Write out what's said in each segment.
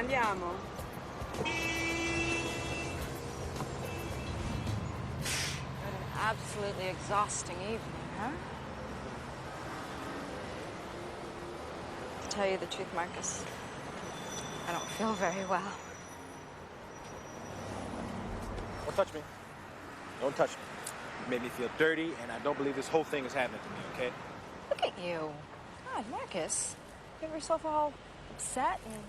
Andiamo. What an absolutely exhausting evening, huh? To tell you the truth, Marcus, I don't feel very well. Don't touch me. Don't touch me. You made me feel dirty, and I don't believe this whole thing is happening to me, okay? Look at you. God, Marcus, you have yourself all upset and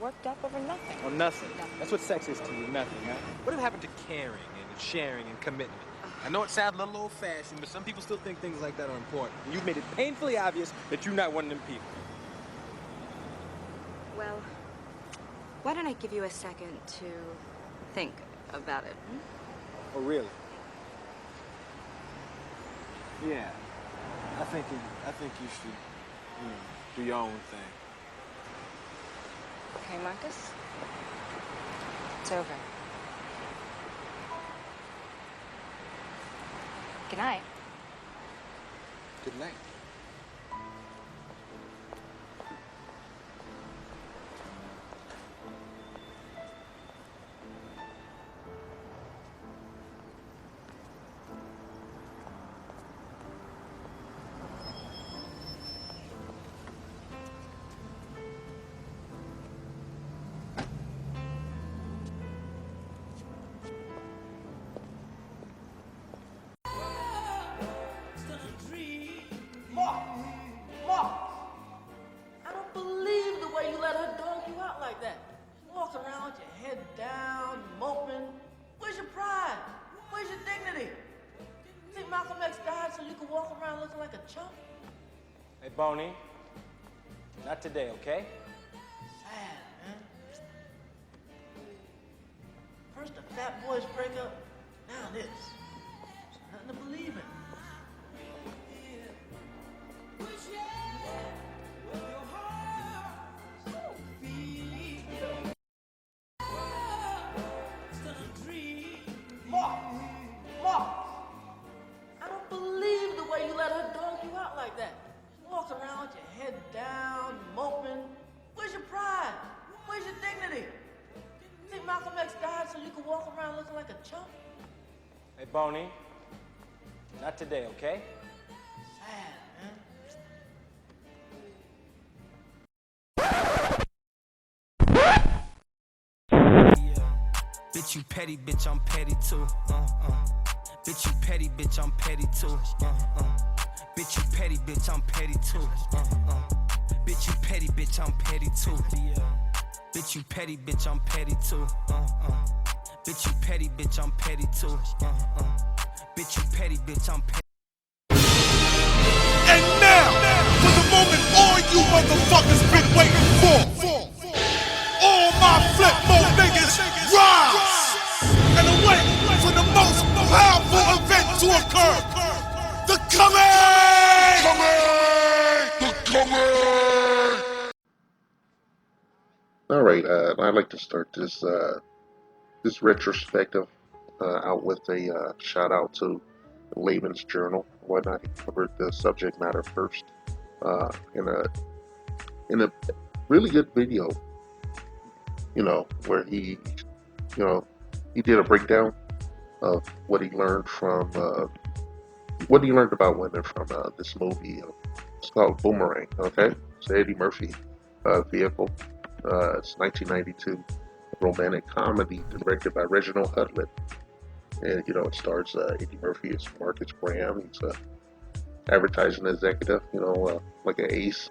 worked up over nothing. Well, nothing. That's what sex is to you, nothing, huh? What happened to caring and sharing and commitment? I know it sounds a little old-fashioned, but some people still think things like that are important. And you've made it painfully obvious that you're not one of them people. Well, why don't I give you a second to think about it? Oh, really? Yeah. I think you should, do your own thing. Okay, Marcus? It's over. Good night. Good night. I don't believe the way you let her dog you out like that. Walking around with your head down, moping. Where's your pride? Where's your dignity? Think Malcolm X died so you could walk around looking like a chump? Hey, Boney. Not today, okay? Sad, man. First the Fat Boys break up, now this. There's nothing to believe in. Mark! I don't believe the way you let her dog you out like that. Walking around with your head down, moping. Where's your pride? Where's your dignity? Think Malcolm X died so you could walk around looking like a chump? Hey, Boney. Not today, okay? Sad, man. Bitch, you petty, bitch, I'm petty too. Bitch, you petty, bitch, I'm petty too. Bitch, you petty, bitch, I'm petty too. Bitch, you petty, bitch, I'm petty too. Bitch, you petty, bitch, I'm petty too. Bitch, you petty, bitch, I'm petty too. Bitch, you petty, bitch, I'm petty. And now, for the moment all you motherfuckers been waiting for. All my flip mode niggas rise and await for the most powerful event to occur. The coming! The coming! All right, I'd like to start this retrospective out with a shout out to Layman's Journal. Why not? He covered the subject matter first in a really good video. Where he did a breakdown of what he learned about women from this movie. It's called Boomerang. Okay, it's an Eddie Murphy vehicle. It's 1992 romantic comedy directed by Reginald Hudlin, and it stars Eddie Murphy as Marcus Graham. He's a advertising executive, like an ace,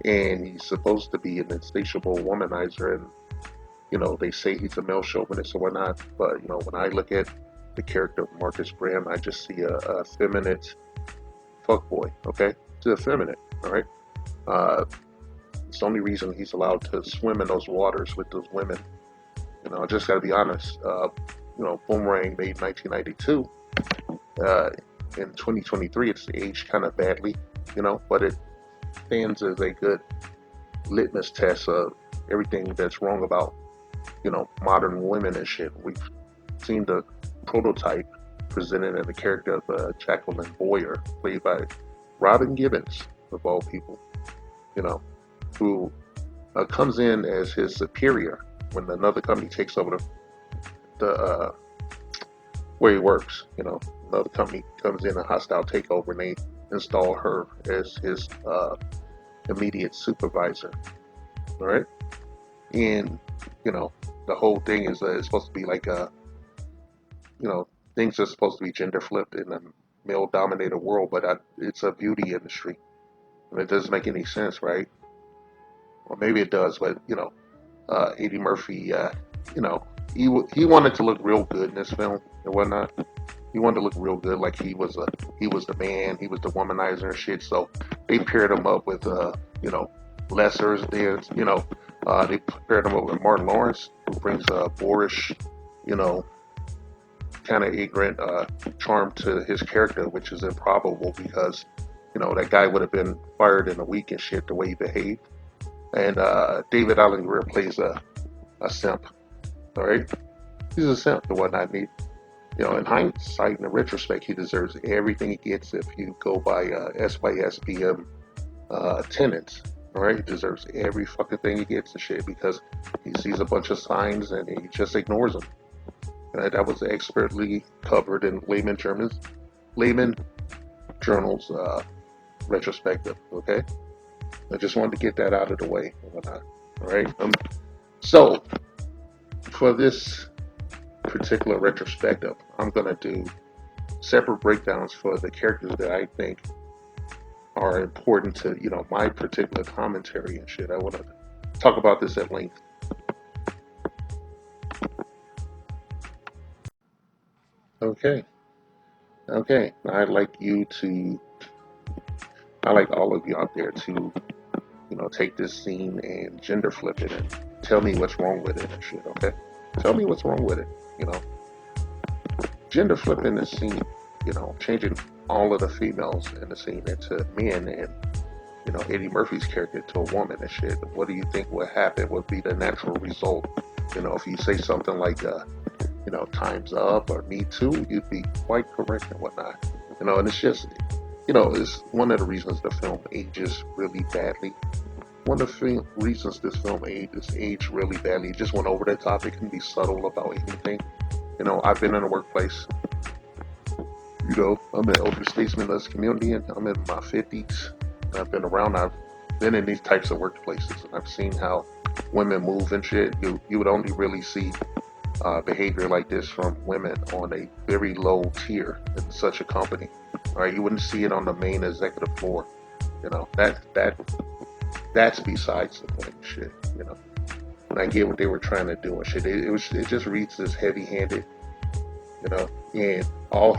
and he's supposed to be an insatiable womanizer, and they say he's a male chauvinist or whatnot, but when I look at the character of Marcus Graham, I just see a effeminate fuckboy. Okay, it's effeminate. All right. It's the only reason he's allowed to swim in those waters with those women. I just got to be honest. Boomerang made in 1992. In 2023, it's aged kind of badly, but it stands as a good litmus test of everything that's wrong about, modern women and shit. We've seen the prototype presented in the character of Jacqueline Boyer, played by Robin Gibbons, of all people, who comes in as his superior when another company takes over the where he works. Another company comes in, a hostile takeover, and they install her as his immediate supervisor. All right, and the whole thing is it's supposed to be like things are supposed to be gender flipped in a male dominated world, but it's a beauty industry, and it doesn't make any sense, right? Or maybe it does, but Eddie Murphy, you know, he wanted to look real good in this film and whatnot. He wanted to look real good, like he was the man, he was the womanizer and shit. So they paired him up with lessers. They paired him up with Martin Lawrence, who brings a boorish, you know, kind of ignorant charm to his character, which is improbable because that guy would have been fired in a week and shit the way he behaved. And David Allen Greer plays a simp. All right, he's a simp and whatnot. In hindsight, in retrospect, he deserves everything he gets if you go by SYSBM tenants. All right, he deserves every fucking thing he gets and shit because he sees a bunch of signs and he just ignores them. That was expertly covered in layman journals retrospective. Okay, I just wanted to get that out of the way and whatnot. All right, so for this particular retrospective, I'm gonna do separate breakdowns for the characters that I think are important to my particular commentary and shit. I want to talk about this at length. Okay. I'd like all of you out there to take this scene and gender flip it and tell me what's wrong with it and shit. Okay, tell me what's wrong with it. Gender flipping the scene, changing all of the females in the scene into men and Eddie Murphy's character to a woman and shit. What do you think would happen? Would be the natural result? If you say something like time's up or me too, you'd be quite correct and whatnot. And it's just it's one of the reasons the film ages really badly. One of the reasons this film aged really badly. It just went over the top. It can be subtle about anything. I've been in a workplace. I'm an elder statesman of this community, and I'm in my 50s. I've been around. I've been in these types of workplaces, and I've seen how women move and shit. You would only really see behavior like this from women on a very low tier in such a company. All right, you wouldn't see it on the main executive floor. That's besides the point. Shit. And I get what they were trying to do and shit. It just reads as heavy-handed. And all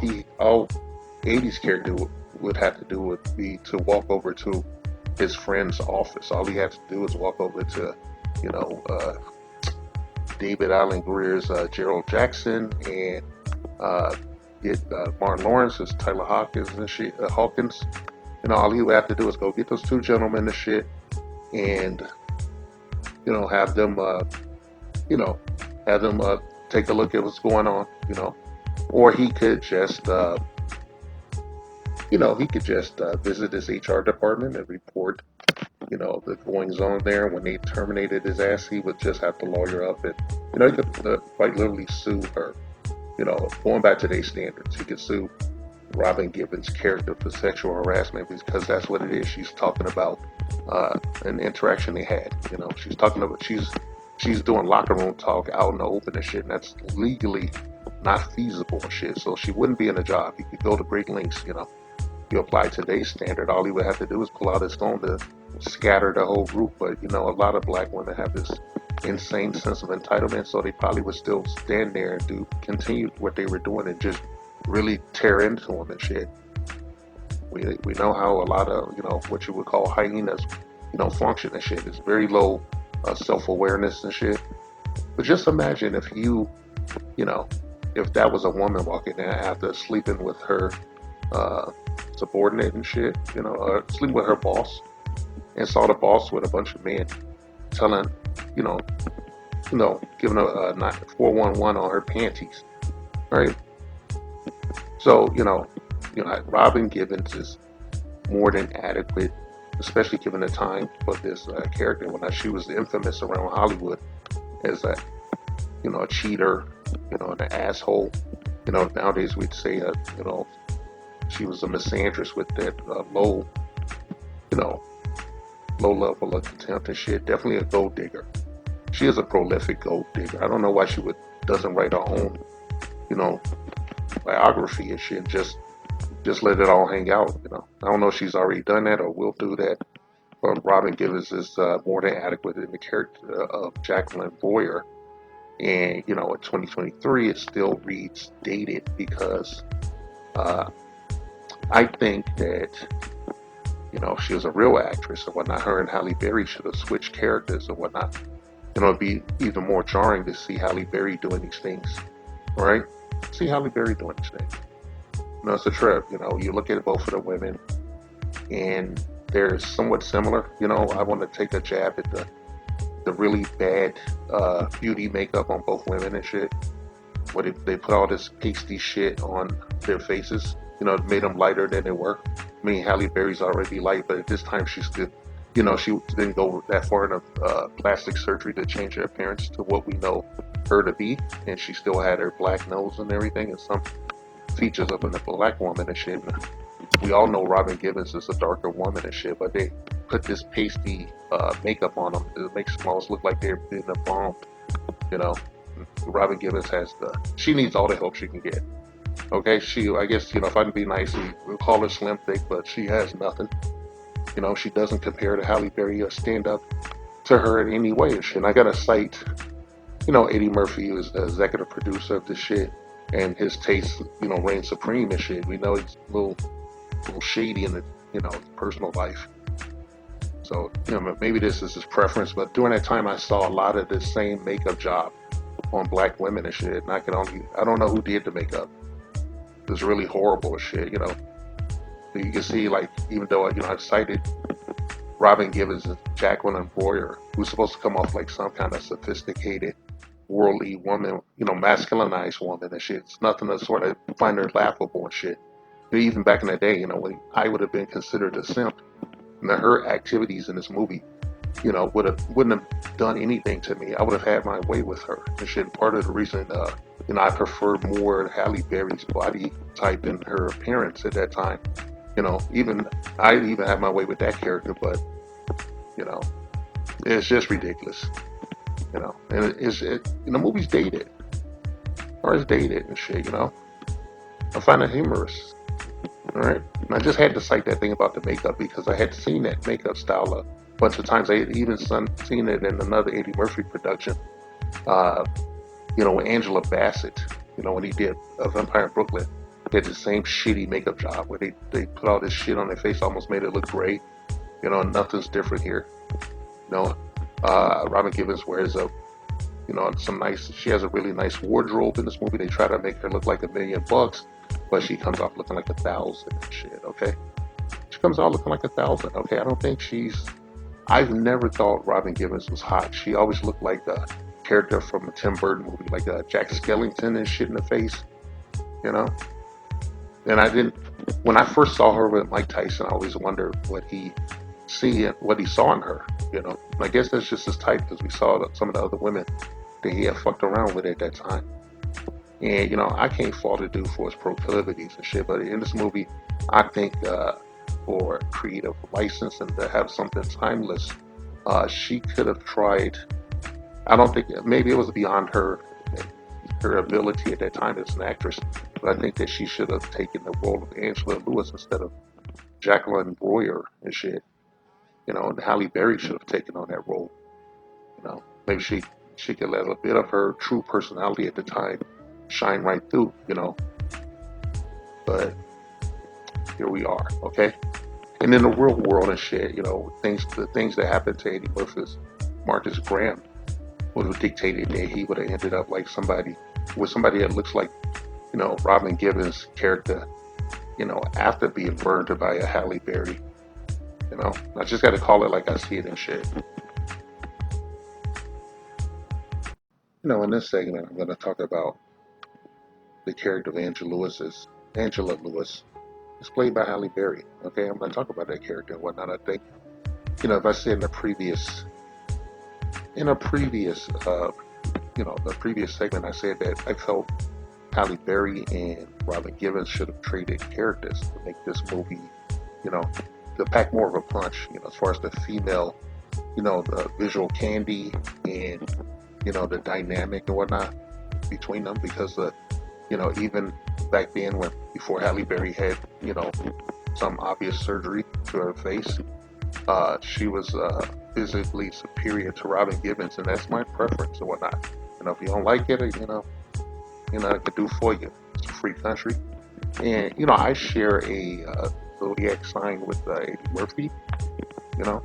80's character would have to do would be to walk over to his friend's office. All he has to do is walk over to, David Allen Greer's Gerald Jackson and get Martin Lawrence as Tyler Hawkins and shit. Hawkins. All he would have to do is go get those two gentlemen and shit, and have them, take a look at what's going on. Or he could just, visit his HR department and report, the goings on there. When they terminated his ass, he would just have to lawyer up and, he could quite literally sue her. Going by today's standards, he could sue Robin Gibbons' character for sexual harassment because that's what it is. She's talking about an interaction they had. She's talking about she's doing locker room talk out in the open and shit, and that's legally not feasible and shit. So she wouldn't be in a job. He could go to great lengths. You apply today's standard, all he would have to do is pull out his phone to scatter the whole group. But a lot of black women have this insane sense of entitlement, so they probably would still stand there and continue what they were doing and just really tear into him and shit. We know how a lot of what you would call hyenas function and shit. It's very low self-awareness and shit. But just imagine if if that was a woman walking in after sleeping with her subordinate and shit, sleeping with her boss, and saw the boss with a bunch of men telling, giving a 411 on her panties, right? So, Robin Gibbons is more than adequate especially given the time for this character when she was infamous around Hollywood as a, a cheater, an asshole. Nowadays we'd say, she was a misandrist with that you know, low level of contempt and shit. Definitely a gold digger. She is a prolific gold digger. I don't know why she doesn't write her own, you know, biography and shit. Just let it all hang out. I don't know if she's already done that or will do that. But Robin Givens is more than adequate in the character of Jacqueline Boyer. And in 2023, it still reads dated because uh, I think that if she was a real actress or whatnot, her and Halle Berry should have switched characters or whatnot. It'd be even more jarring to see Halle Berry doing these things, right? See Halle Berry doing these things. It's a trip. You look at both of the women, and they're somewhat similar. I want to take a jab at the really bad beauty makeup on both women and shit. Where they put all this pasty shit on their faces. It made them lighter than they were. I mean, Halle Berry's already light, but at this time she still, she didn't go that far in plastic surgery to change her appearance to what we know her to be, and she still had her black nose and everything, and some features of a black woman and shit. We all know Robin Givens is a darker woman and shit, but they put this pasty makeup on them. It makes them almost look like they're in a bomb. Robin Givens she needs all the help she can get. Okay, I guess, if I can be nice, we'll call her slim thick, but she has nothing. She doesn't compare to Halle Berry or stand up to her in any way and shit. And I gotta cite, Eddie Murphy is the executive producer of this shit, and his taste, reigns supreme and shit. We know he's a little shady in his personal life. So, maybe this is his preference, but during that time I saw a lot of this same makeup job on black women and shit, and I don't know who did the makeup. It was really horrible as shit, You can see, like, even though, I've cited Robin Givens and Jacqueline Boyer, who's supposed to come off like some kind of sophisticated, worldly woman, masculinized woman and shit. It's nothing to sort of find her laughable and shit. Even back in the day, when I would have been considered a simp, and her activities in this movie, wouldn't have done anything to me. I would have had my way with her and shit. Part of the reason, I prefer more Halle Berry's body type and her appearance at that time. I even had my way with that character, but it's just ridiculous. And the movie's dated, or it's dated and shit. I find it humorous. All right, and I just had to cite that thing about the makeup because I had seen that makeup style a bunch of times. I had even seen it in another Eddie Murphy production. With Angela Bassett, when he did Vampire in Brooklyn, they had the same shitty makeup job where they put all this shit on their face, almost made it look great. Nothing's different here. Robin Givens wears she has a really nice wardrobe in this movie. They try to make her look like $1 million, but she comes off looking like 1,000 and shit, okay? She comes out looking like 1,000, okay? I don't think I've never thought Robin Givens was hot. She always looked like a character from a Tim Burton movie, like Jack Skellington and shit in the face, And when I first saw her with Mike Tyson, I always wondered what he saw in her, I guess that's just his type because we saw some of the other women that he had fucked around with at that time. And, I can't fault the dude for his proclivities and shit, but in this movie, I think for creative license and to have something timeless, she could have tried. I don't think, maybe it was beyond her ability at that time as an actress, but I think that she should have taken the role of Angela Lewis instead of Jacqueline Boyer and shit. And Halle Berry should have taken on that role. Maybe she could let a bit of her true personality at the time shine right through, But here we are, okay? And in the real world and shit, the things that happened to Eddie Murphy's Marcus Graham would have dictated that he would have ended up like somebody that looks like, Robin Givens' character, after being burned by a Halle Berry. I just got to call it like I see it and shit. In this segment, I'm going to talk about the character of Angela Lewis. It's played by Halle Berry. Okay, I'm going to talk about that character and whatnot. I think As I said in a previous, the previous segment, I said that I felt Halle Berry and Robin Givens should have traded characters to make this movie, you know, to pack more of a punch, as far as the female, the visual candy and, the dynamic and whatnot between them because, even back then before Halle Berry had, some obvious surgery to her face, she was physically superior to Robin Givens, and that's my preference and whatnot. If you don't like it, I could do for you. It's a free country. And, I share a zodiac sign with Eddie Murphy, if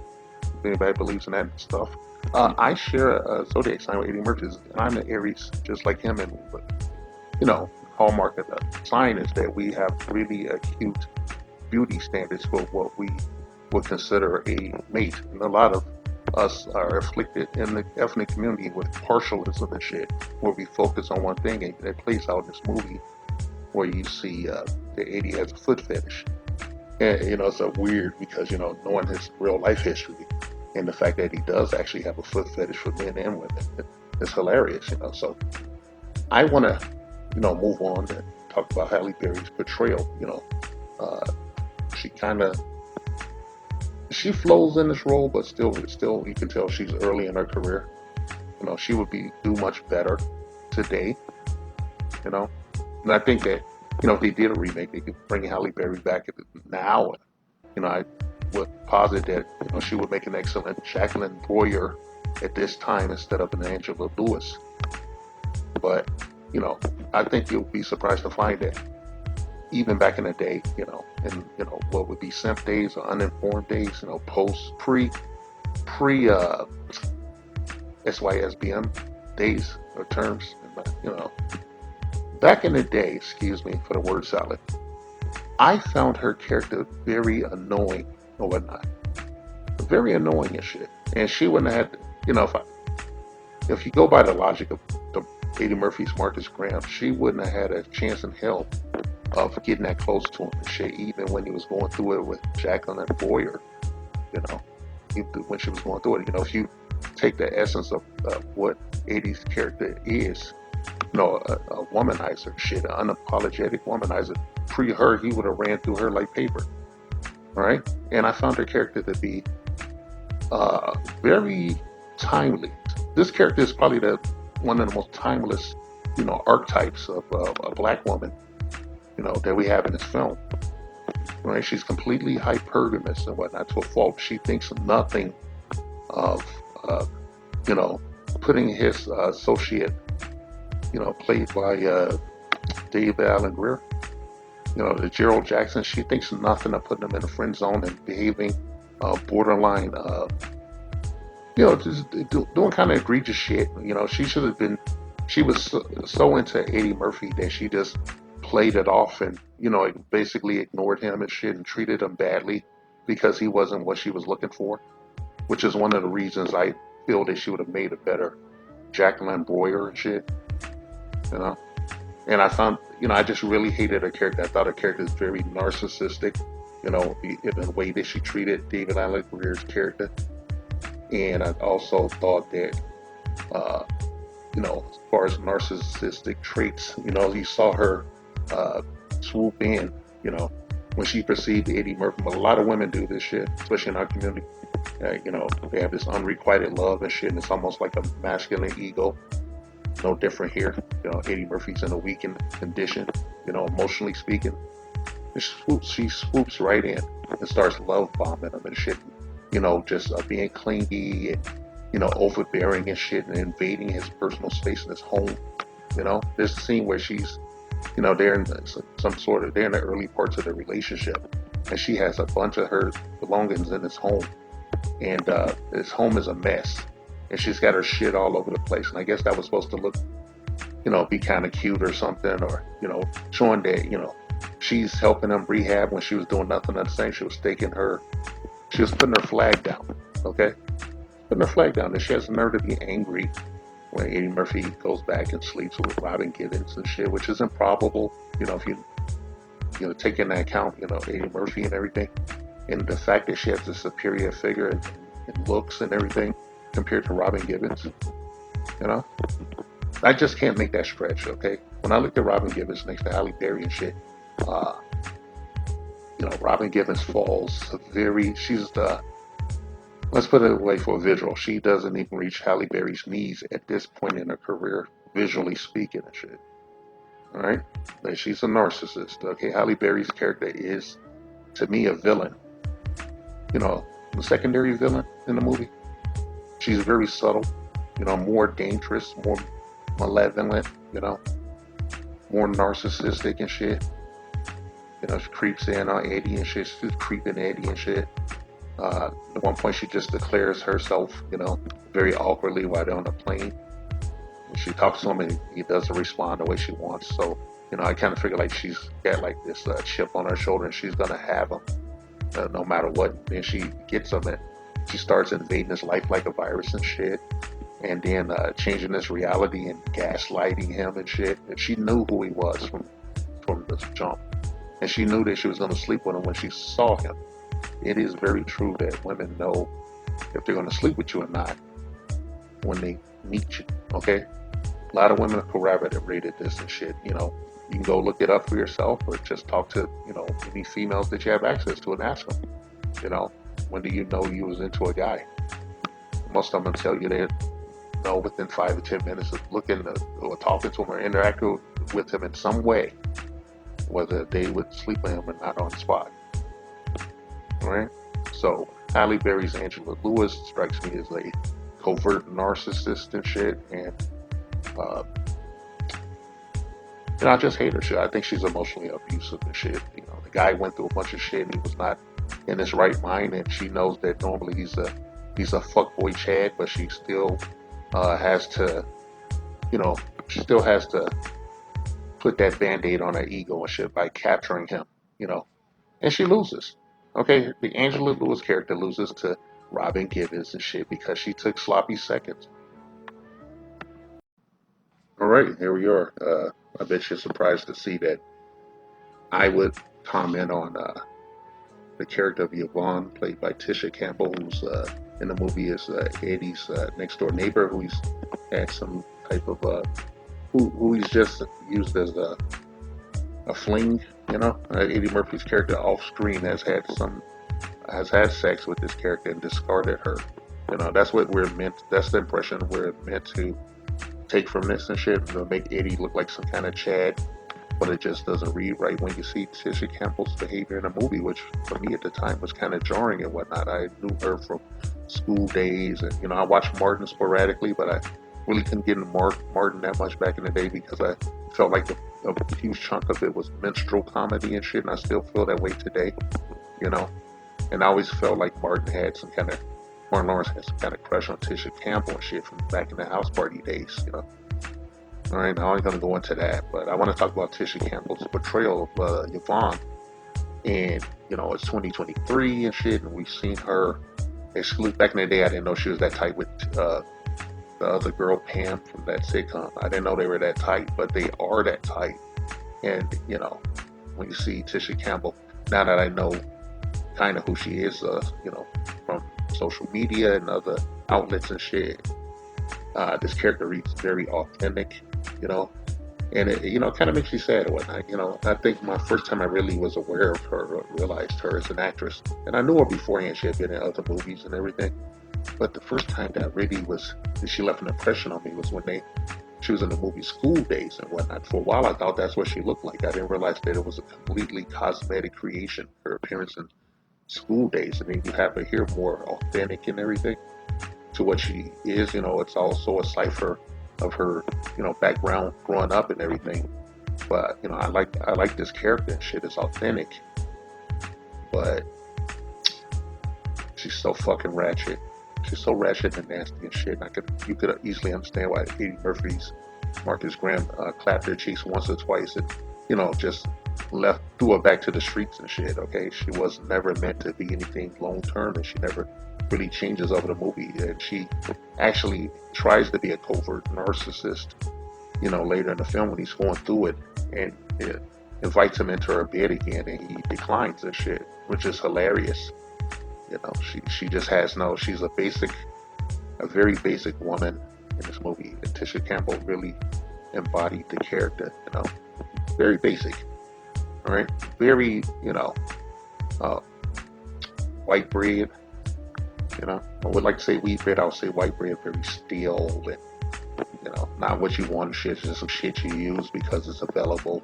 anybody believes in that stuff. I share a zodiac sign with Eddie Murphy, and I'm an Aries, just like him. And, hallmark of the sign is that we have really acute beauty standards for what we would consider a mate. And a lot of us are afflicted in the ethnic community with partialism and shit, where we focus on one thing, and it plays out in this movie where you see that Eddie has a foot fetish. And, it's a weird because, knowing his real life history and the fact that he does actually have a foot fetish for men and women, it's hilarious, So I want to, move on and talk about Halle Berry's portrayal. She kind of, she flows in this role, but still, you can tell she's early in her career. She would do much better today. And I think that, if they did a remake, they could bring Halle Berry back now. And, I would posit that, she would make an excellent Jacqueline Boyer at this time instead of an Angela Lewis. But, I think you'll be surprised to find that even back in the day, what would be simp days or uninformed days, pre SYSBM days or terms, back in the day, excuse me for the word salad, I found her character very annoying or whatnot. Very annoying and shit. And she wouldn't have had, if you go by the logic of Eddie Murphy's Marcus Graham, she wouldn't have had a chance in hell of getting that close to him and shit, even when he was going through it with Jacqueline Boyer, when she was going through it. If you take the essence of what Eddie's character is, a womanizer, shit, an unapologetic womanizer. Pre her, he would have ran through her like paper. All right? And I found her character to be very timely. This character is probably one of the most timeless, archetypes of a black woman, that we have in this film. Right? She's completely hypergamous and whatnot to a fault. She thinks nothing of, putting his associate, played by Dave Allen Greer, the Gerald Jackson. She thinks nothing of putting him in a friend zone and behaving borderline, just doing kind of egregious shit. She should have been. She was so into Eddie Murphy that she just played it off and basically ignored him and shit and treated him badly because he wasn't what she was looking for, which is one of the reasons I feel that she would have made a better Jacqueline Boyer and shit. And I found, I just really hated her character. I thought her character was very narcissistic, in the way that she treated David Allen Greer's character. And I also thought that, as far as narcissistic traits, you saw her swoop in, when she perceived Eddie Murphy. But a lot of women do this shit, especially in our community. They have this unrequited love and shit, and it's almost like a masculine ego. No different here. Eddie Murphy's in a weakened condition, emotionally speaking. And she swoops right in and starts love bombing him and shit. Just being clingy and, overbearing and shit and invading his personal space in his home. There's a scene where she's, they're in they're in the early parts of the relationship, and she has a bunch of her belongings in his home, and his home is a mess. And she's got her shit all over the place. And I guess that was supposed to look, be kind of cute or something, or, showing that, she's helping him rehab when she was doing nothing other than she was putting her flag down, okay? Putting her flag down. And she has the nerve to be angry when Eddie Murphy goes back and sleeps with Robin Givens and shit, which is improbable, if you take into account, Eddie Murphy and everything. And the fact that she has a superior figure and looks and everything compared to Robin Givens, you know, I just can't make that stretch. Okay, when I look at Robin Givens next to Halle Berry and shit, uh, Robin Givens falls she's the, let's put it away for a visual. She doesn't even reach Halle Berry's knees at this point in her career, visually speaking and shit. All right, but she's a narcissist. Okay, Halle Berry's character is, to me, a villain. The secondary villain in the movie. She's very subtle. More dangerous, more malevolent. More narcissistic and shit. She creeps in on Eddie and shit. She's creeping Eddie and shit. At one point, she just declares herself, very awkwardly while they're on the plane. And she talks to him, and he doesn't respond the way she wants. So, I kind of figure like she's got like this chip on her shoulder, and she's gonna have him no matter what. And she gets him, and she starts invading his life like a virus and shit. And then changing his reality and gaslighting him and shit. And she knew who he was from the jump. And she knew that she was going to sleep with him when she saw him. It is very true that women know if they're going to sleep with you or not when they meet you, okay? A lot of women have corroborated this and shit, You can go look it up for yourself or just talk to, any females that you have access to and ask them, when do you know you was into a guy? Most of them will tell you they know within 5 to 10 minutes of looking or talking to him or interacting with him in some way, whether they would sleep with him or not on the spot. All right? So Halle Berry's Angela Lewis strikes me as a covert narcissist and shit, and I just hate her shit. I think she's emotionally abusive and shit. The guy went through a bunch of shit and he was not in his right mind, and she knows that normally he's a fuckboy Chad, but she still has to, put that band-aid on her ego and shit by capturing him, and she loses. Okay, the Angela Lewis character loses to Robin Givens and shit because she took sloppy seconds. All right, here we are. I bet you're surprised to see that I would comment on the character of Yvonne, played by Tisha Campbell, who's in the movie is Eddie's next door neighbor, who he's had some type of who he's just used as a fling. Eddie Murphy's character off screen has had sex with this character and discarded her. That's what we're meant. That's the impression we're meant to take from this and shit. Make Eddie look like some kind of Chad, but it just doesn't read right when you see Tisha Campbell's behavior in the movie, which for me at the time was kind of jarring and whatnot. I knew her from school days, and I watched Martin sporadically, but I really couldn't get into Martin that much back in the day because I felt like a huge chunk of it was minstrel comedy and shit, and I still feel that way today, And I always felt like Martin Lawrence had some kind of crush on Tisha Campbell and shit from back in the house party days, All right, now I'm going to go into that, but I want to talk about Tisha Campbell's portrayal of Yvonne. And, it's 2023 and shit, and we've seen her exclude. Back in the day, I didn't know she was that tight with the other girl, Pam, from that sitcom. I didn't know they were that tight, but they are that tight. And, when you see Tisha Campbell, now that I know kind of who she is, from social media and other outlets and shit, this character reads very authentic, and it, kind of makes you sad or whatnot. I think my first time I really was aware of her, or realized her as an actress, and I knew her beforehand. She had been in other movies and everything, but the first time that really she left an impression on me was when she was in the movie School Days and whatnot. For a while, I thought that's what she looked like. I didn't realize that it was a completely cosmetic creation, her appearance in School Days, and then you have her here more authentic and everything to what she is. It's also a cipher of her, background growing up and everything. But I like this character and shit. It's authentic, but she's so fucking ratchet. She's so ratchet and nasty and shit. And you could easily understand why Eddie Murphy's Marcus Graham clapped their cheeks once or twice and just threw her back to the streets and shit. Okay, she was never meant to be anything long term, and she never really changes over the movie, and she actually tries to be a covert narcissist, later in the film when he's going through it, and it invites him into her bed again, and he declines and shit. which is hilarious. You know, she just has no. She's a very basic woman in this movie. And Tisha Campbell really embodied the character. You know, very basic. All right, very uh, white bread. You know, I would like to say wheat bread. I would say white bread, very stale and not what you want. Shit, just some shit you use because it's available.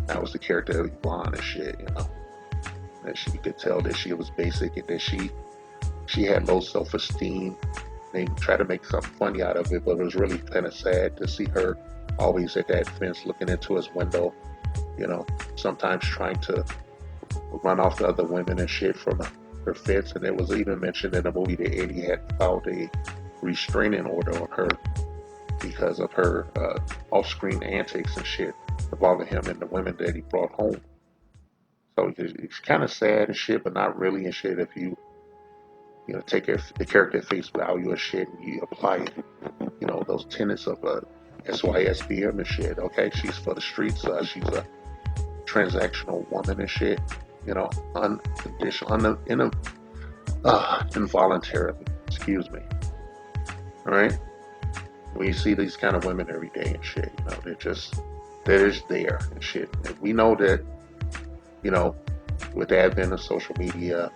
That was the character of Yvonne and shit. You know, and she could tell that she was basic and that she had low self-esteem. They tried to make something funny out of it, but it was really kind of sad to see her always at that fence looking into his window. You know, sometimes trying to run off the other women and shit from her fence. And it was even mentioned in the movie that Eddie had filed a restraining order on her because of her off-screen antics and shit involving him and the women that he brought home. So it's kind of sad and shit, but not really and shit if you take the character at face value and shit and you apply it, those tenets of SYSBM and shit. Okay, she's for the streets. She's a transactional woman and shit. Unconditional, involuntarily. Excuse me. All right. When you see these kind of women every day and shit, they're just there and shit. And we know that, with the advent of social media,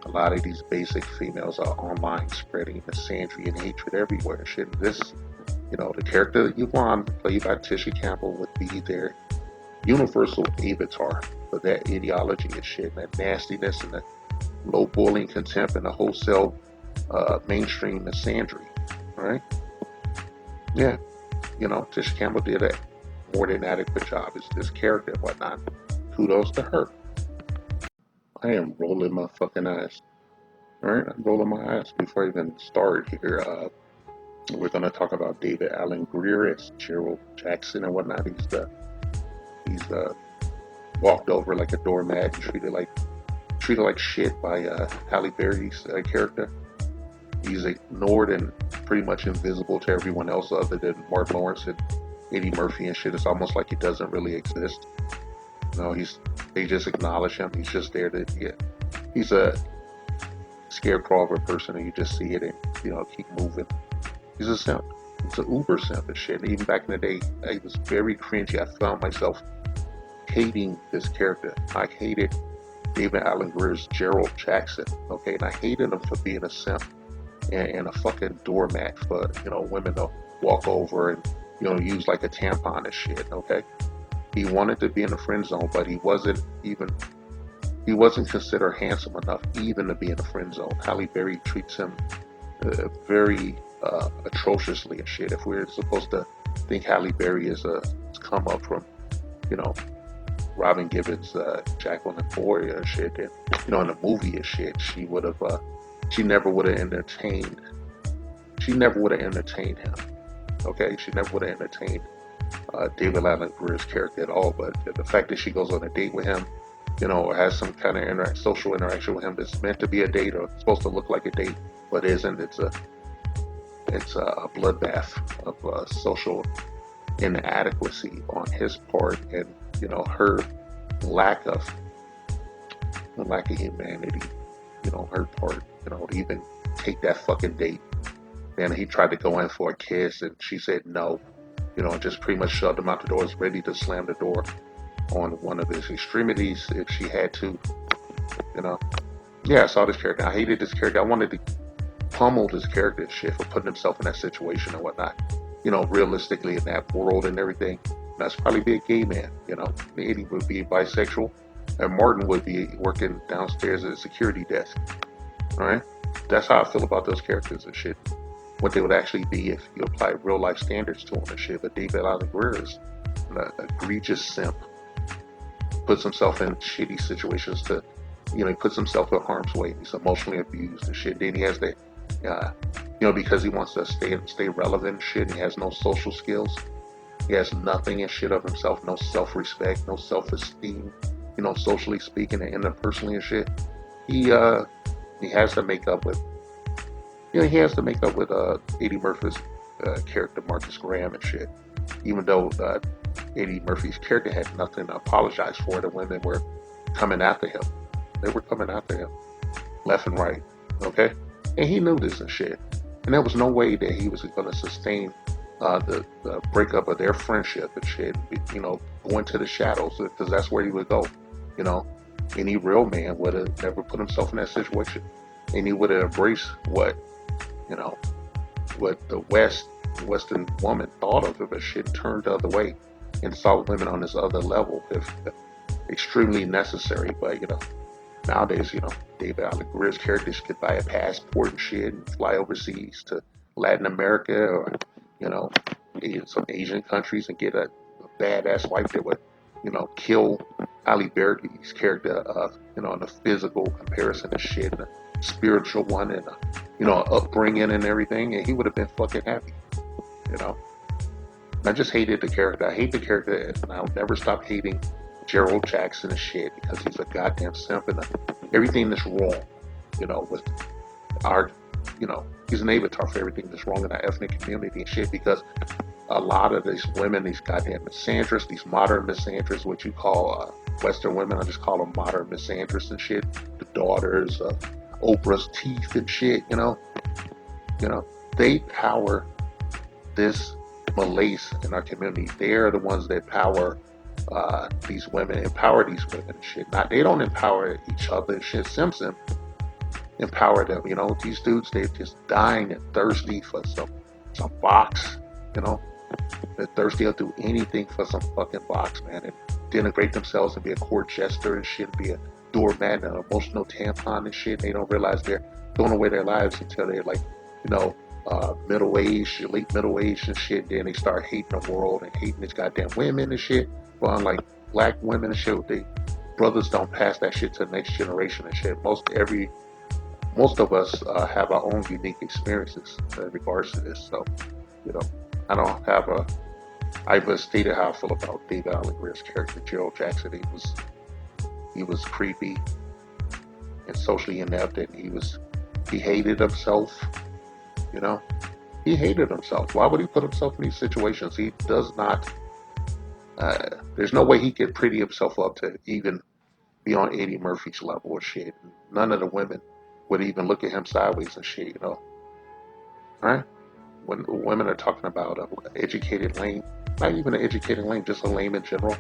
a lot of these basic females are online spreading misandry and hatred everywhere and shit. This, the character Yvonne, played by Tisha Campbell, would be their universal avatar for that ideology and shit, and that nastiness and the low bullying contempt and the wholesale mainstream misandry. All right? Yeah. Tisha Campbell did a more than adequate job as this character and whatnot. Kudos to her. I am rolling my fucking eyes. Alright, I'm rolling my eyes before I even start here. We're going to talk about David Allen Greer as Gerald Jackson and whatnot. He's walked over like a doormat and treated like shit by Halle Berry's character. He's ignored and pretty much invisible to everyone else other than Mark Lawrence and Eddie Murphy and shit. It's almost like he doesn't really exist. They just acknowledge him. He's just there he's a scarecrow of a person and you just see it and keep moving. He's a simp. He's an uber simp and shit. And even back in the day, I was very cringy. I found myself hating this character. I hated David Allen Greer's Gerald Jackson. Okay, and I hated him for being a simp and a fucking doormat for women to walk over and use like a tampon and shit. Okay, he wanted to be in the friend zone, but he wasn't considered handsome enough even to be in the friend zone. Halle Berry treats him very atrociously and shit. If we're supposed to think Halle Berry is come up from Robin Gibbons, Jacqueline Boyer and shit, and in the movie and shit, she never would have entertained him. Okay, she never would have entertained David Allen Greer's character at all. But the fact that she goes on a date with him, or has some kind of social interaction with him that's meant to be a date or supposed to look like a date, but isn't. It's a bloodbath of social inadequacy on his part, and her lack of humanity, her part, to even take that fucking date. And he tried to go in for a kiss, and she said no, and just pretty much shoved him out the door. Was ready to slam the door on one of his extremities if she had to. Yeah, I saw this character. I hated this character. I wanted to pummel this character and shit for putting himself in that situation and whatnot. Realistically in that world and everything. That's probably be a gay man. Eddie would be bisexual, and Martin would be working downstairs at a security desk. All right, that's how I feel about those characters and shit. What they would actually be if you apply real life standards to them and shit. But David Allen Greer is an egregious simp. Puts himself in shitty situations to, he puts himself in harm's way. He's emotionally abused and shit. Then he has to, because he wants to stay relevant and shit. And he has no social skills. He has nothing and shit of himself. No self-respect, no self-esteem. Socially speaking and interpersonally and shit. He has to make up with. He has to make up with Eddie Murphy's character Marcus Graham and shit. Even though Eddie Murphy's character had nothing to apologize for, the women were coming after him. They were coming after him left and right. Okay, and he knew this and shit. And there was no way that he was going to sustain the breakup of their friendship and shit. You know, go into the shadows because that's where he would go. You know, any real man would have never put himself in that situation, and he would have embraced what you know what the Western woman thought of him and shit, turned the other way and saw women on this other level if extremely necessary. But nowadays, David Allen Greer's characters could buy a passport and shit and fly overseas to Latin America or, you know, some Asian countries and get a badass wife that would, kill Halle Berry's character, in a physical comparison and shit, and a spiritual one and upbringing and everything, and he would have been fucking happy, you know. I just hated the character. I hate the character, and I'll never stop hating Gerald Jackson and shit because he's a goddamn simp and everything that's wrong, with our, he's an avatar for everything that's wrong in our ethnic community and shit because a lot of these women, these goddamn misandrists, these modern misandrists, what you call Western women, I just call them modern misandrists and shit, the daughters of Oprah's teeth and shit, they power this malaise in our community. They're the ones that power these women, empower these women and shit. Not they don't empower each other and shit. Simpson empower them. These dudes, they're just dying and thirsty for some box. They're thirsty. They'll do anything for some fucking box, man, and denigrate themselves and be a court jester and shit, be a doormat, an emotional tampon and shit. They don't realize they're throwing away their lives until they're like, middle age, late middle age and shit. Then they start hating the world and hating these goddamn women and shit. Well, unlike black women and shit, brothers don't pass that shit to the next generation and shit. Most of us have our own unique experiences in regards to this. So, I don't have I've stated how I feel about David Allen Greer's character, Gerald Jackson. He was creepy and socially inept, and he hated himself. He hated himself. Why would he put himself in these situations? He does not. There's no way he could pretty himself up to even be on Eddie Murphy's level of shit. None of the women would even look at him sideways and shit. Right? When women are talking about an educated lame, not even an educated lame, just a lame in general,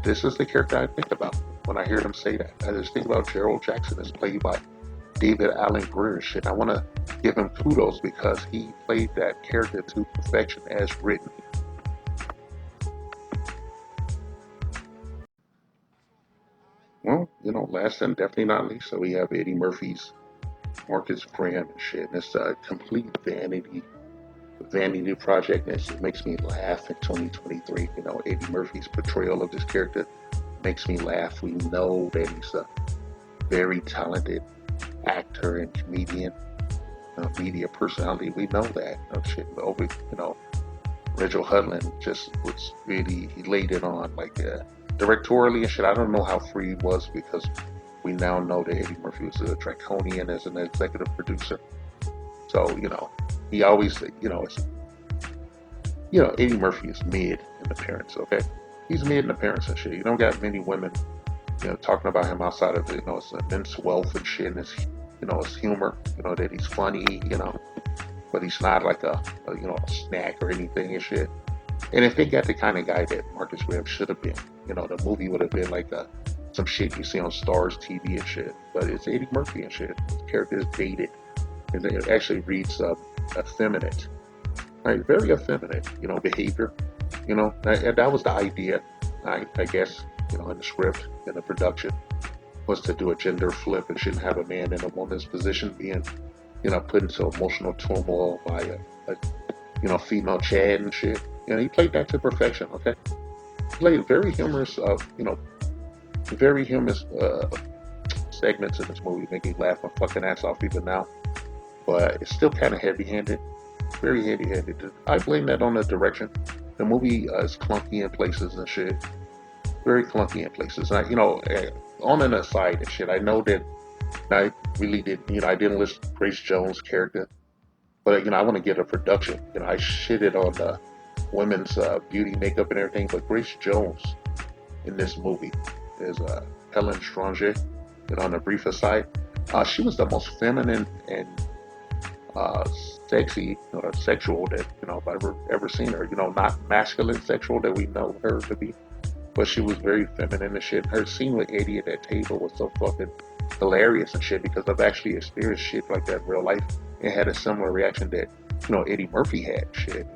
this is the character I think about when I hear them say that. I just think about Gerald Jackson as played by David Allen Greer and shit. I want to give him kudos because he played that character to perfection as written. Well, last and definitely not least, so we have Eddie Murphy's Marcus Graham and shit. And it's a complete vanity project, and it makes me laugh in 2023. Eddie Murphy's portrayal of this character makes me laugh. We know that he's a very talented actor and comedian, media personality. We know that. Rachel Hudlin just was really, he laid it on like directorially and shit. I don't know how free he was because we now know that Eddie Murphy was a draconian as an executive producer. So, he always, Eddie Murphy is mid in appearance, okay? He's mid in appearance and shit. You don't got many women, talking about him outside of, his immense wealth and shit and his humor, that he's funny, but he's not like a snack or anything and shit. And if they got the kind of guy that Marcus Graham should have been, the movie would have been like some shit you see on Stars TV and shit. But it's Eddie Murphy and shit. His character is dated. And it actually reads effeminate. Right? Very effeminate, behavior. That was the idea, I guess, in the script, in the production, was to do a gender flip and shouldn't have a man in a woman's position being, put into emotional turmoil by a female Chad and shit. He played that to perfection, okay? He played very humorous, very humorous segments in this movie, making me laugh my fucking ass off even now. But it's still kind of heavy-handed, very heavy-handed. I blame that on the direction. The movie is clunky in places and shit, very clunky in places. And on an aside and shit, I know that I really did, I didn't list Grace Jones' character, but I want to get a production. I shitted on the women's beauty, makeup, and everything, but Grace Jones in this movie is Helen Stranger, on the briefer side. She was the most feminine and uh, sexy or sexual that I've ever seen her. Not masculine sexual that we know her to be, but she was very feminine and shit. Her scene with Eddie at that table was so fucking hilarious and shit because I've actually experienced shit like that in real life and had a similar reaction that Eddie Murphy had. Shit,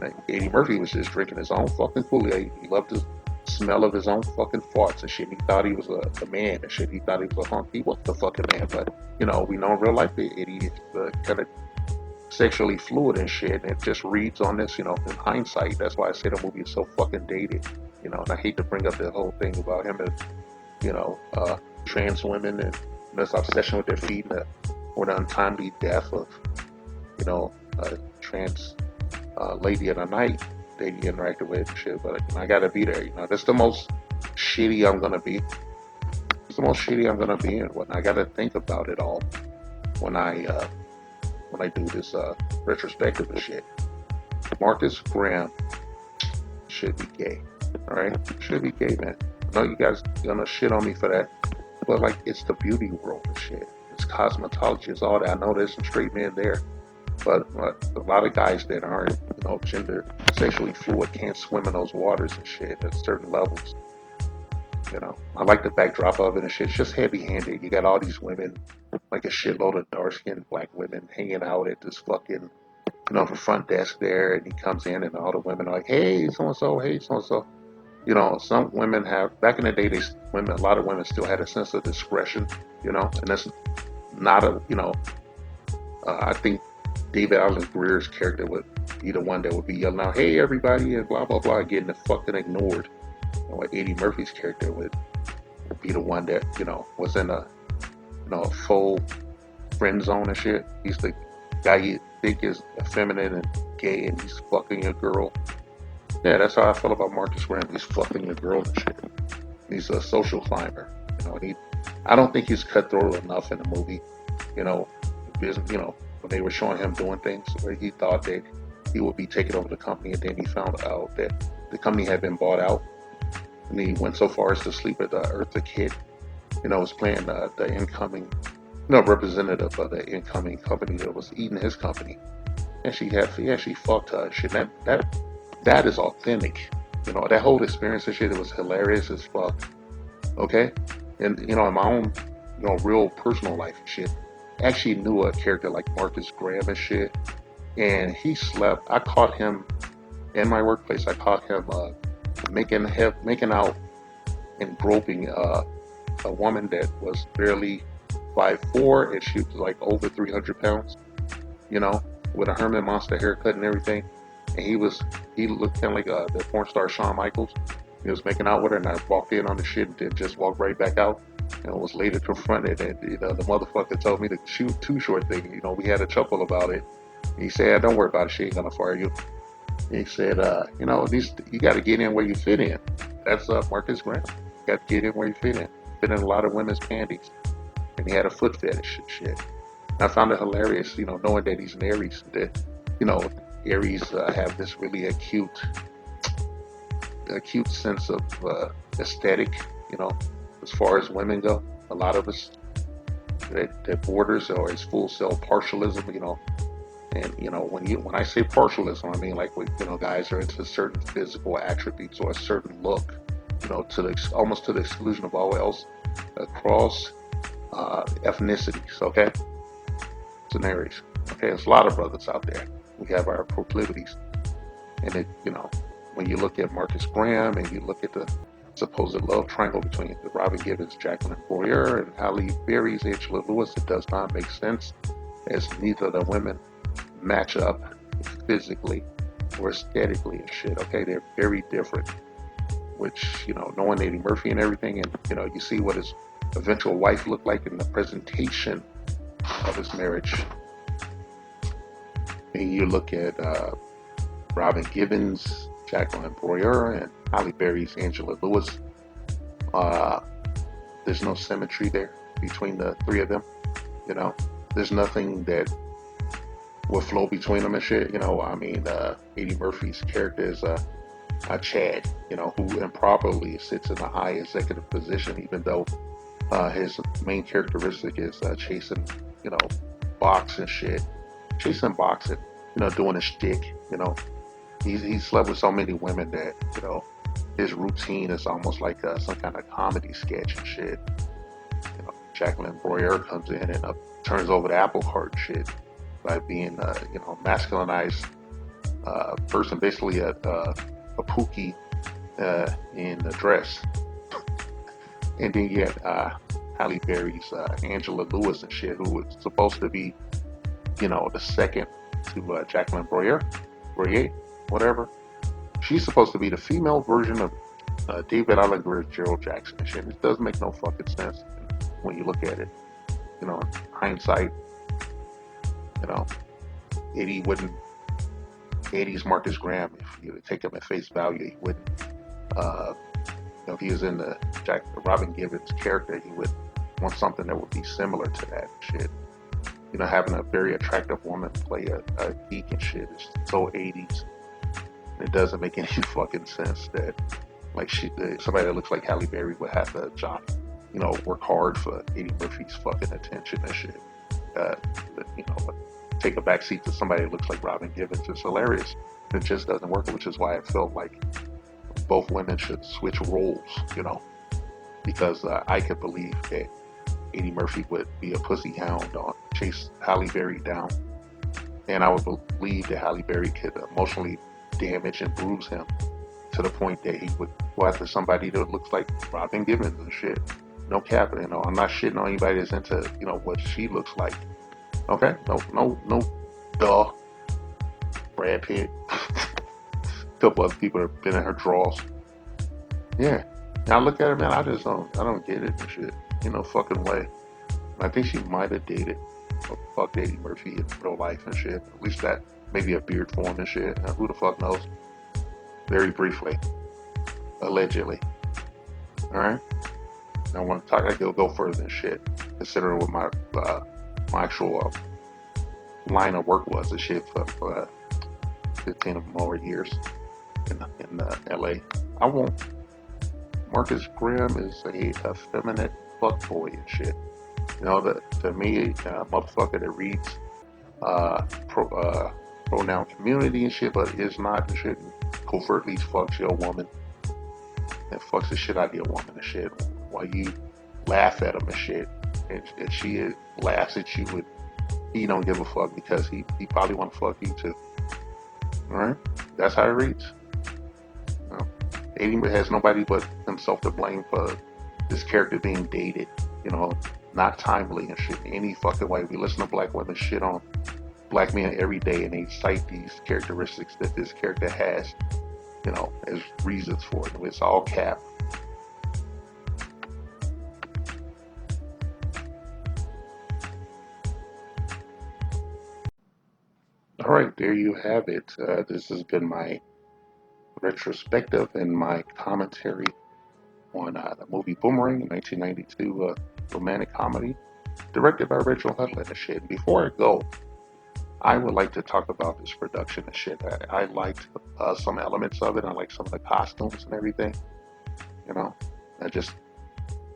like Eddie Murphy was just drinking his own fucking Kool-Aid. He loved the smell of his own fucking farts and shit. He thought he was a man and shit. He thought he was a hunk. He wasn't the fucking man, but we know in real life that Eddie is kind of sexually fluid and shit, and it just reads on this, in hindsight. That's why I say the movie is so fucking dated, and I hate to bring up the whole thing about him as, trans women and this obsession with their feet or the untimely death of, a trans lady of the night that he interacted with and shit. But I gotta be there, that's the most shitty I'm gonna be. It's the most shitty I'm gonna be in when I gotta think about it all when I do this retrospective and shit. Marcus Graham should be gay. Alright? Should be gay, man. I know you guys gonna shit on me for that. But like it's the beauty world and shit. It's cosmetology, it's all that. I know there's some straight men there. But a lot of guys that aren't, gender sexually fluid can't swim in those waters and shit at certain levels. I like the backdrop of it and shit. It's just heavy handed. You got all these women, like a shitload of dark skinned black women hanging out at this fucking, the front desk there, and he comes in and all the women are like, hey, so and so, hey, so and so. Some women have, back in the day, a lot of women still had a sense of discretion, and that's not I think David Allen Greer's character would be the one that would be yelling out, hey, everybody, and blah, blah, blah, getting the fucking ignored. Like Eddie Murphy's character would be the one that, was in a full friend zone and shit. He's the guy you think is effeminate and gay and he's fucking a girl. Yeah, that's how I feel about Marcus Graham. He's fucking a girl and shit. He's a social climber. I don't think he's cutthroat enough in the movie. When they were showing him doing things where he thought that he would be taking over the company, and then he found out that the company had been bought out. And he went so far as to sleep with Eartha Kitt. Was playing the incoming, representative of the incoming company that was eating his company. And she fucked her and shit. That is authentic. That whole experience and shit, it was hilarious as fuck. Okay? And, in my own, real personal life and shit, I actually knew a character like Marcus Graham and shit. And he slept. I caught him in my workplace. I caught him making out and groping a woman that was barely 5'4", and she was like over 300 pounds, with a Herman Monster haircut and everything. And he looked kind of like the porn star Shawn Michaels. He was making out with her, and I walked in on the shit and then just walked right back out. And was later confronted, and the motherfucker told me to shoot Too Short thing. We had a chuckle about it. He said, "Don't worry about it. She ain't gonna fire you." And he said, you got to get in where you fit in. That's Marcus Graham. You got to get in where you fit in. Fit in a lot of women's panties, and he had a foot fetish and shit. And I found it hilarious, knowing that he's an Aries. That Aries have this really acute sense of aesthetic, as far as women go. A lot of us that borders or is full self partialism, and when I say partialism, I mean like guys are into certain physical attributes or a certain look, almost to the exclusion of all else across ethnicities. Okay, it's an Aries. Okay, there's a lot of brothers out there. We have our proclivities, and when you look at Marcus Graham and you look at the supposed love triangle between the Robin Givens, Jacqueline Boyer, and Halle Berry's Angela Lewis, it does not make sense, as neither of the women match up physically or aesthetically and shit. Okay, they're very different. Which, knowing Eddie Murphy and everything, and you see what his eventual wife looked like in the presentation of his marriage. And you look at Robin Givens, Jacqueline Boyer, and Halle Berry's Angela Lewis. There's no symmetry there between the three of them. There's nothing that will flow between them and shit. Eddie Murphy's character is a Chad, who improperly sits in a high executive position, even though His main characteristic is chasing, you know, boxing shit, chasing boxing, doing his shtick. He's slept with so many women that his routine is almost like some kind of comedy sketch and shit. Jacqueline Breuer comes in and turns over the apple cart and shit by being masculinized person, basically a pookie in a dress. And then you had Halle Berry's Angela Lewis and shit, who was supposed to be, the second to Jacqueline Breuer, whatever. She's supposed to be the female version of David Alexander's Gerald Jackson and shit. It doesn't make no fucking sense when you look at it. In hindsight, you know, Eddie wouldn't. Eddie's Marcus Graham. If you take him at face value, he wouldn't. If he was in the Robin Givens character, he would want something that would be similar to that shit. Having a very attractive woman play a geek and shit is so 80s. It doesn't make any fucking sense that somebody that looks like Halle Berry would have to work hard for Eddie Murphy's fucking attention and shit. Take a backseat to somebody that looks like Robin Givens. It's hilarious. It just doesn't work, which is why I felt like both women should switch roles, because I could believe that Eddie Murphy would be a pussy hound on chase Halle Berry down, and I would believe that Halle Berry could emotionally damage and bruise him to the point that he would go after somebody that looks like Robin Givens and shit. No cap, I'm not shitting on anybody that's into, what she looks like. Okay? No, duh. Brad Pitt. A couple other people have been in her drawers. Yeah. Now I look at her, man, I don't get it and shit. No fucking way. I think she might have dated or fucked Eddie Murphy in real life and shit. At least that, maybe a beard form and shit. Who the fuck knows? Very briefly. Allegedly. Alright? I want to talk, I could go further than shit. Considering what my actual line of work was and shit for 15 or more years in LA. I won't. Marcus Graham is a effeminate fuckboy and shit. To me, a motherfucker that reads pronoun community and shit, but is not and shit, covertly fucks your woman and fucks the shit out of your woman and shit while you laugh at him and shit. And she laughs at you with, he don't give a fuck because he probably want to fuck you too. Alright? That's how it reads. Eddie has nobody but himself to blame for this character being dated, not timely and shit in any fucking way. We listen to black women shit on black men every day, and they cite these characteristics that this character has, as reasons for it. It's all cap. All right, there you have it. This has been my retrospective and my commentary on the movie Boomerang, 1992 romantic comedy, directed by Rachel Hudlin and shit. Before I go, I would like to talk about this production and shit. I liked some elements of it. I like some of the costumes and everything.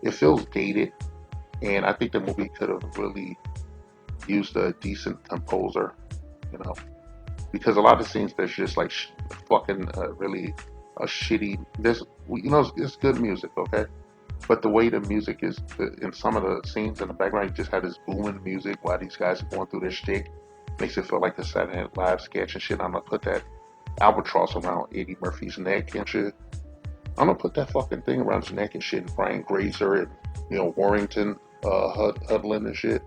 It feels dated, and I think the movie could have really used a decent composer, because a lot of scenes there's just like fucking really a shitty. It's good music, okay, but the way the music is in some of the scenes in the background, you just have this booming music while these guys are going through their shtick. Makes it feel like the Saturday Night Live sketch and shit. I'm gonna put that albatross around Eddie Murphy's neck and shit. I'm gonna put that fucking thing around his neck and shit. And Brian Grazer and Warrington Hudlin and shit.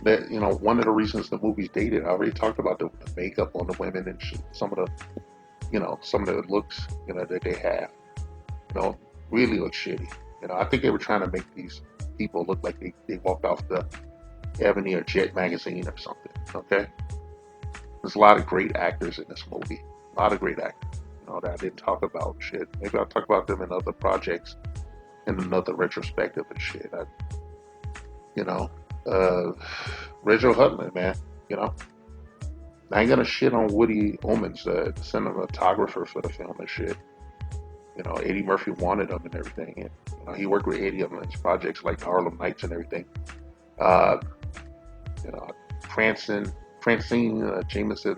That one of the reasons the movie's dated. I already talked about the makeup on the women and shit. Some of the looks that they have. Really look shitty. I think they were trying to make these people look like they walked off the Ebony or Jet magazine or something. Okay, there's a lot of great actors in this movie. A lot of great actors. That I didn't talk about. Shit, maybe I'll talk about them in other projects, in another retrospective and shit. Rachel Hudlin, man. I ain't gonna shit on Woody Omans, the cinematographer for the film and shit. Eddie Murphy wanted him and everything, and He worked with Eddie on his projects like Harlem Nights and everything. Uh, you know, Francine Jameson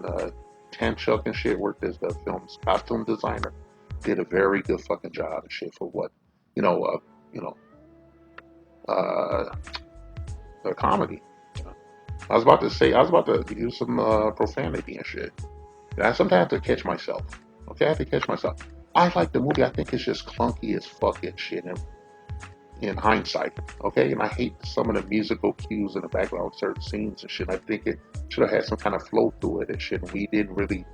Tanchuk and shit worked as the film's costume designer. Did a very good fucking job and shit for what, you know, you know, uh, a comedy. You know. I was about to use some profanity and shit. And I sometimes have to catch myself. Okay, I have to catch myself. I like the movie. I think it's just clunky as fucking shit in hindsight. Okay, and I hate some of the musical cues in the background of certain scenes and shit. I think it should have had some kind of flow through it and shit. And we didn't really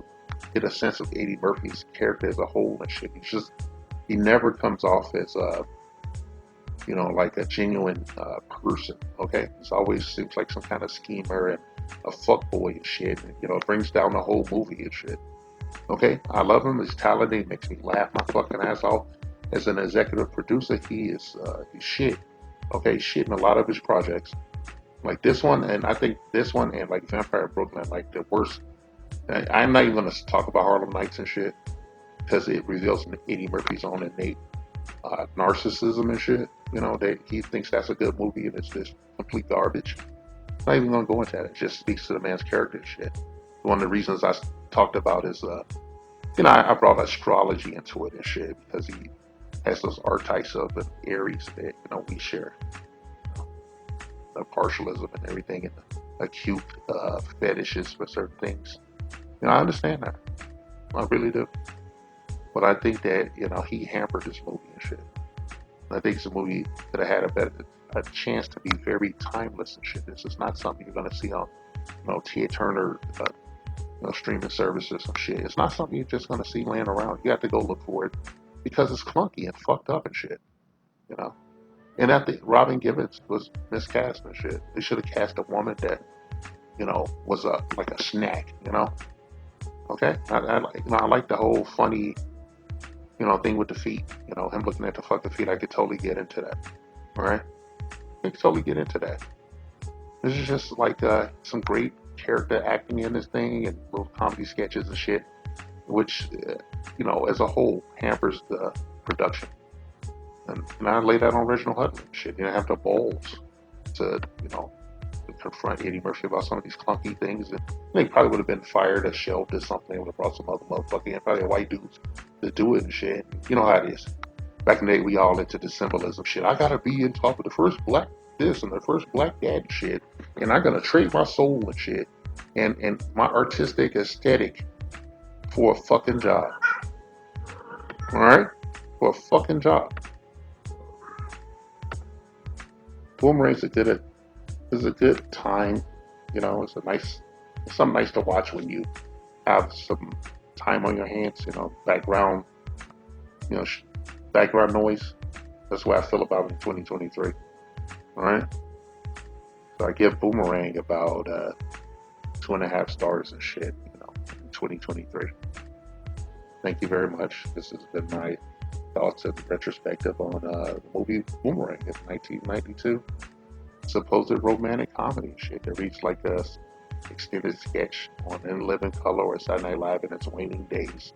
get a sense of Eddie Murphy's character as a whole and shit. He never comes off as you know, like a genuine person. Okay, he always seems like some kind of schemer and a fuckboy and shit. And, you know, it brings down the whole movie and shit. Okay, I love him. He's talented. He makes me laugh my fucking ass off. As an executive producer, he's shit. Okay, he's shit in a lot of his projects. Like this one, and I think this one and like Vampire Brooklyn, like the worst. I'm not even gonna talk about Harlem Nights and shit because it reveals Eddie Murphy's own innate narcissism and shit. You know, that he thinks that's a good movie and it's just complete garbage. I'm not even gonna go into that. It just speaks to the man's character and shit. One of the reasons I talked about is, you know, I brought astrology into it and shit because he has those archetypes of an Aries that, you know, we share. The partialism and everything and the acute fetishes for certain things. You know, I understand that. I really do. But I think that, you know, he hampered this movie and shit. And I think it's a movie that I had a chance to be very timeless and shit. This is not something you're gonna see on, you know, Tia Turner, you know, streaming services and shit. It's not something you're just gonna see laying around. You have to go look for it because it's clunky and fucked up and shit. You know. And I think Robin Givens was miscast and shit. They should have cast a woman that, you know, was like a snack. You know. Okay. I like the whole funny, you know, thing with the feet. You know, him looking at the fucking feet. I could totally get into that. All right. I could totally get into that. This is just like some great character acting in this thing and little comedy sketches and shit, which, you know, as a whole hampers the production. And I lay that on Reginald Hudlin. Shit, you didn't have the balls to, you know, to confront Eddie Murphy about some of these clunky things. And they probably would have been fired or shelved or something. They would have brought some other motherfucking, and probably white dudes to do it and shit. You know how it is. Back in the day, we all into the symbolism shit. I gotta be in top of the first black this and the first black dad and shit. And I gotta trade my soul and shit. And my artistic aesthetic for a fucking job. Alright? For a fucking job. Boomerang's is a good time. You know, it's something nice to watch when you have some time on your hands. You know, background, you know, background noise. That's the way I feel about it in 2023. All right. So I give Boomerang about 2.5 stars and shit. You know, in 2023. Thank you very much. This has been my thoughts and retrospective on the movie Boomerang in 1992. Supposed romantic comedy shit that reads like a extended sketch on In Living Color or Saturday Night Live in its waning days.